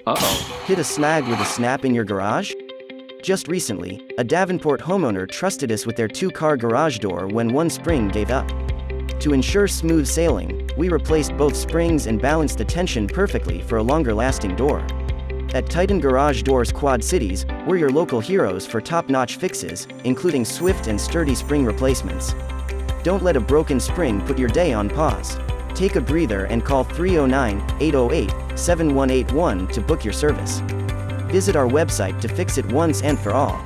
Uh-oh. Hit a snag with a snap in your garage? Just recently, a Davenport homeowner trusted us with their 2-car garage door when one spring gave up. To ensure smooth sailing, we replaced both springs and balanced the tension perfectly for a longer-lasting door. At Titan Garage Doors Quad Cities, we're your local heroes for top-notch fixes, including swift and sturdy spring replacements. Don't let a broken spring put your day on pause. Take a breather and call 309-808-7181 to book your service. Visit our website to fix it once and for all.